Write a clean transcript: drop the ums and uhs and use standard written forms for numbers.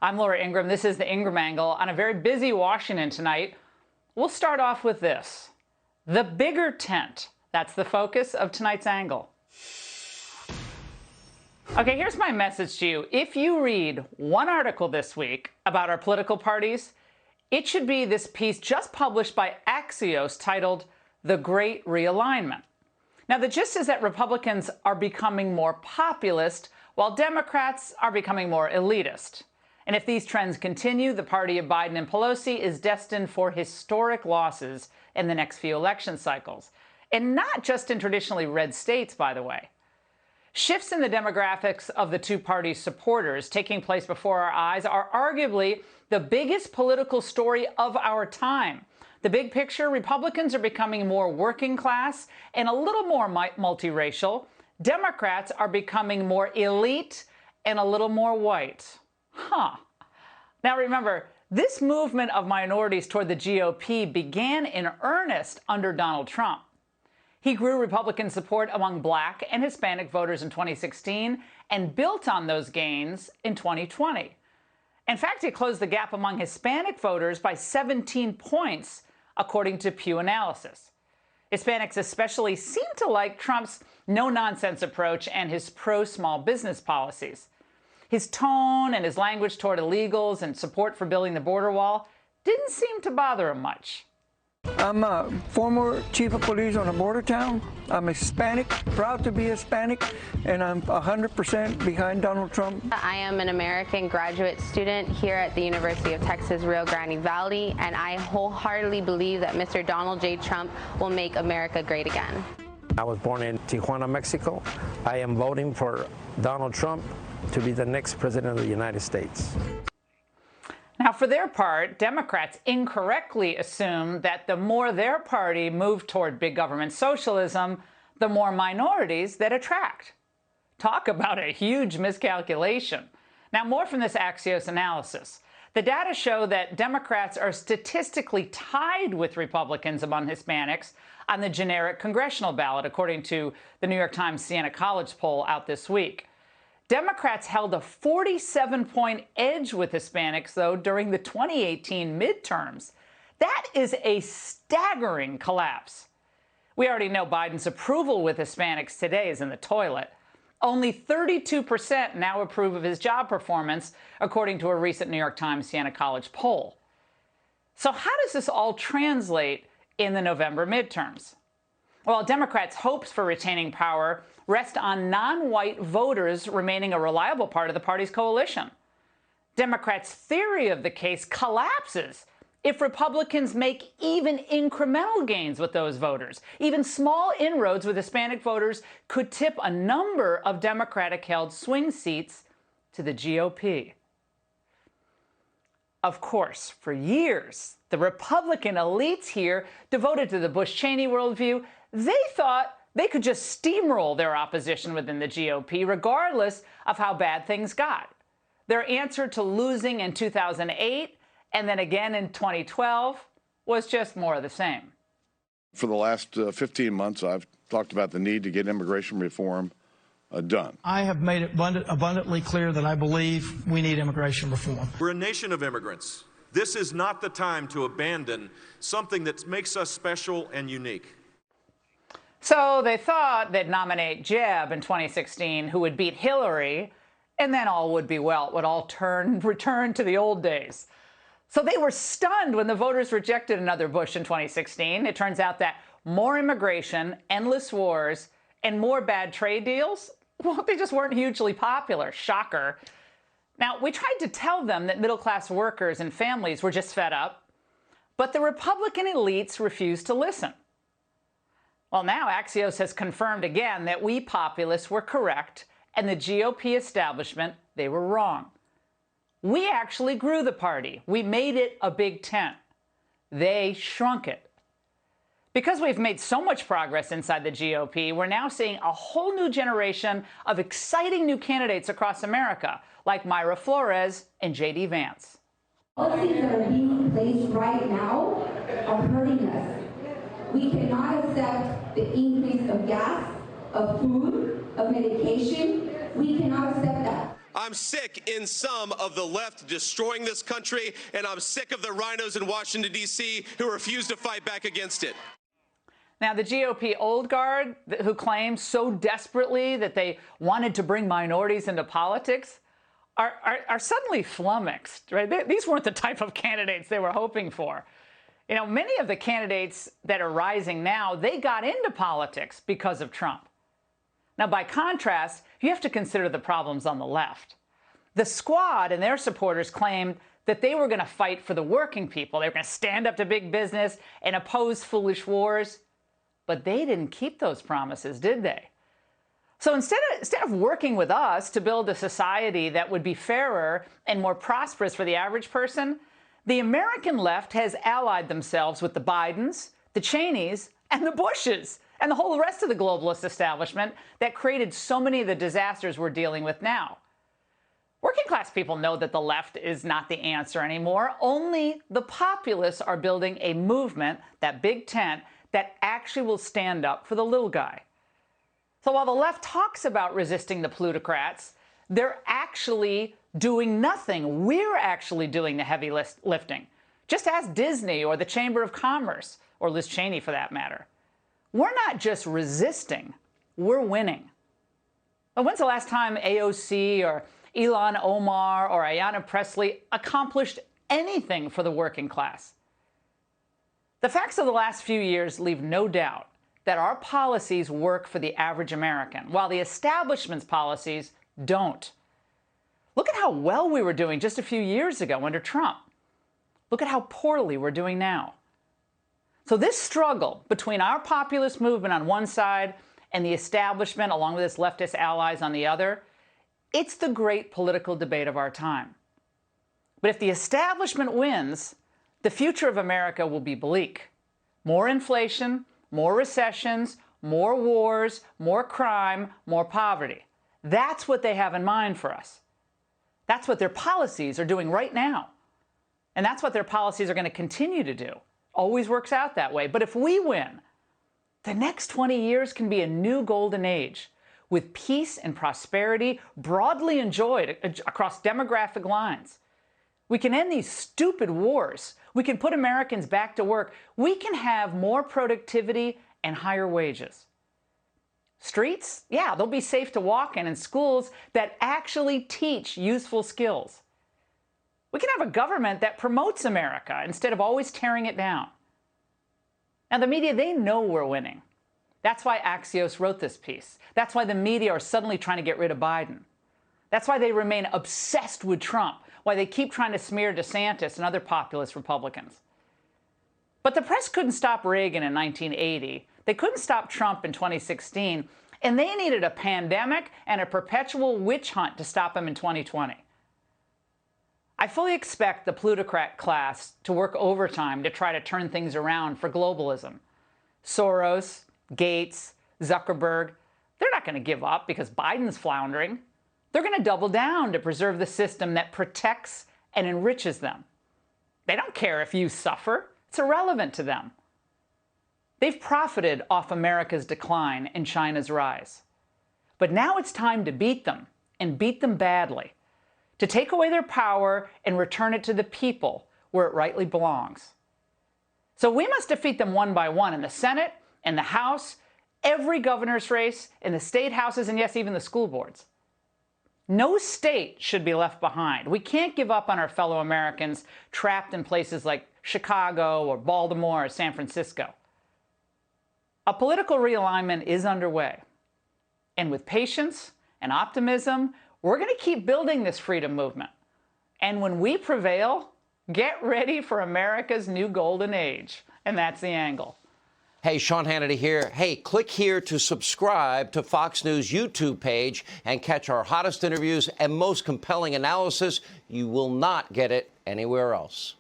I'm Laura Ingraham. This is the Ingraham Angle. On a very busy Washington tonight, we'll start off with this. The bigger tent. That's the focus of tonight's angle. Okay, here's my message to you. If you read one article this week about our political parties, it should be this piece just published by Axios titled The Great Realignment. Now, the gist is that Republicans are becoming more populist, while Democrats are becoming more elitist. And if these trends continue, the party of Biden and Pelosi is destined for historic losses in the next few election cycles. And not just in traditionally red states, by the way. Shifts in the demographics of the two parties' supporters taking place before our eyes are arguably the biggest political story of our time. The big picture, Republicans are becoming more working class and a little more multiracial. Democrats are becoming more elite and a little more white. Now remember, this movement of minorities toward the GOP began in earnest under Donald Trump. He grew Republican support among Black and Hispanic voters in 2016 and built on those gains in 2020. In fact, he closed the gap among Hispanic voters by 17 points, according to Pew analysis. Hispanics especially seem to like Trump's no-nonsense approach and his pro-small business policies. His tone and his language toward illegals and support for building the border wall didn't seem to bother him much. I'm a former chief of police on a border town. I'm Hispanic, proud to be Hispanic, and I'm 100% behind Donald Trump. I am an American graduate student here at the University of Texas, Rio Grande Valley, and I wholeheartedly believe that Mr. Donald J. Trump will make America great again. I was born in Tijuana, Mexico. I am voting for Donald Trump to be the next president of the United States. Now, for their part, Democrats incorrectly assume that the more their party moved toward big government socialism, the more minorities that attract. Talk about a huge miscalculation. Now, more from this Axios analysis. The data show that Democrats are statistically tied with Republicans among Hispanics on the generic congressional ballot, according to the New York Times Siena College poll out this week. Democrats held a 47-point edge with Hispanics, though, during the 2018 midterms. That is a staggering collapse. We already know Biden's approval with Hispanics today is in the toilet. Only 32% now approve of his job performance, according to a recent New York Times Siena College poll. So how does this all translate in the November midterms? Well, Democrats' hopes for retaining power rest on non-white voters remaining a reliable part of the party's coalition. Democrats' theory of the case collapses if Republicans make even incremental gains with those voters. Even small inroads with Hispanic voters could tip a number of Democratic-held swing seats to the GOP. Of course, for years, the Republican elites here, devoted to the Bush-Cheney worldview, they thought they could just steamroll their opposition within the GOP, regardless of how bad things got. Their answer to losing in 2008 and then again in 2012 was just more of the same. For the last 15 months, I've talked about the need to get immigration reform done. I have made it abundantly clear that I believe we need immigration reform. We're a nation of immigrants. This is not the time to abandon something that makes us special and unique. So they thought they'd nominate Jeb in 2016, who would beat Hillary, and then all would be well. It would all return to the old days. So they were stunned when the voters rejected another Bush in 2016. It turns out that more immigration, endless wars, and more bad trade deals, well, they just weren't hugely popular. Shocker. Now, we tried to tell them that middle-class workers and families were just fed up, but the Republican elites refused to listen. Well, now Axios has confirmed again that we populists were correct and the GOP establishment, they were wrong. We actually grew the party. We made it a big tent. They shrunk it. Because we've made so much progress inside the GOP, we're now seeing a whole new generation of exciting new candidates across America, like Mayra Flores and J.D. Vance. Policies that are being in place right now are hurting us. We cannot accept the increase of gas, of food, of medication. We cannot accept that. I'm sick in some of the left destroying this country, and I'm sick of the rhinos in Washington, D.C. who refuse to fight back against it. Now, the GOP Old Guard, who claimed so desperately that they wanted to bring minorities into politics, are suddenly flummoxed, right? These weren't the type of candidates they were hoping for. You know, many of the candidates that are rising now, they got into politics because of Trump. Now, by contrast, you have to consider the problems on the left. The Squad and their supporters claimed that they were going to fight for the working people. They were going to stand up to big business and oppose foolish wars. But they didn't keep those promises, did they? So instead of working with us to build a society that would be fairer and more prosperous for the average person, the American left has allied themselves with the Bidens, the Cheneys, and the Bushes, and the whole rest of the globalist establishment that created so many of the disasters we're dealing with now. Working class people know that the left is not the answer anymore. Only the populists are building a movement, that big tent, that actually will stand up for the little guy. So while the left talks about resisting the plutocrats, they're actually doing nothing. We're actually doing the heavy lifting. Just ask Disney or the Chamber of Commerce, or Liz Cheney for that matter. We're not just resisting, we're winning. But when's the last time AOC or Ilhan Omar or Ayanna Pressley accomplished anything for the working class? The facts of the last few years leave no doubt that our policies work for the average American, while the establishment's policies don't. Look at how well we were doing just a few years ago under Trump. Look at how poorly we're doing now. So this struggle between our populist movement on one side and the establishment, along with its leftist allies on the other, it's the great political debate of our time. But if the establishment wins, the future of America will be bleak. More inflation, more recessions, more wars, more crime, more poverty. That's what they have in mind for us. That's what their policies are doing right now. And that's what their policies are going to continue to do. Always works out that way. But if we win, the next 20 years can be a new golden age with peace and prosperity broadly enjoyed across demographic lines. We can end these stupid wars. We can put Americans back to work. We can have more productivity and higher wages. Streets? Yeah, they'll be safe to walk in, and schools that actually teach useful skills. We can have a government that promotes America instead of always tearing it down. Now, the media, they know we're winning. That's why Axios wrote this piece. That's why the media are suddenly trying to get rid of Biden. That's why they remain obsessed with Trump, why they keep trying to smear DeSantis and other populist Republicans. But the press couldn't stop Reagan in 1980. They couldn't stop Trump in 2016. And they needed a pandemic and a perpetual witch hunt to stop him in 2020. I fully expect the plutocrat class to work overtime to try to turn things around for globalism. Soros, Gates, Zuckerberg, they're not going to give up because Biden's floundering. They're going to double down to preserve the system that protects and enriches them. They don't care if you suffer. It's irrelevant to them. They've profited off America's decline and China's rise. But now it's time to beat them, and beat them badly, to take away their power and return it to the people where it rightly belongs. So we must defeat them one by one in the Senate, in the House, every governor's race, in the state houses, and yes, even the school boards. No state should be left behind. We can't give up on our fellow Americans trapped in places like Chicago or Baltimore or San Francisco. A political realignment is underway. And with patience and optimism, we're going to keep building this freedom movement. And when we prevail, get ready for America's new golden age. And that's the angle. Hey, Sean Hannity here. Hey, click here to subscribe to Fox News YouTube page and catch our hottest interviews and most compelling analysis. You will not get it anywhere else.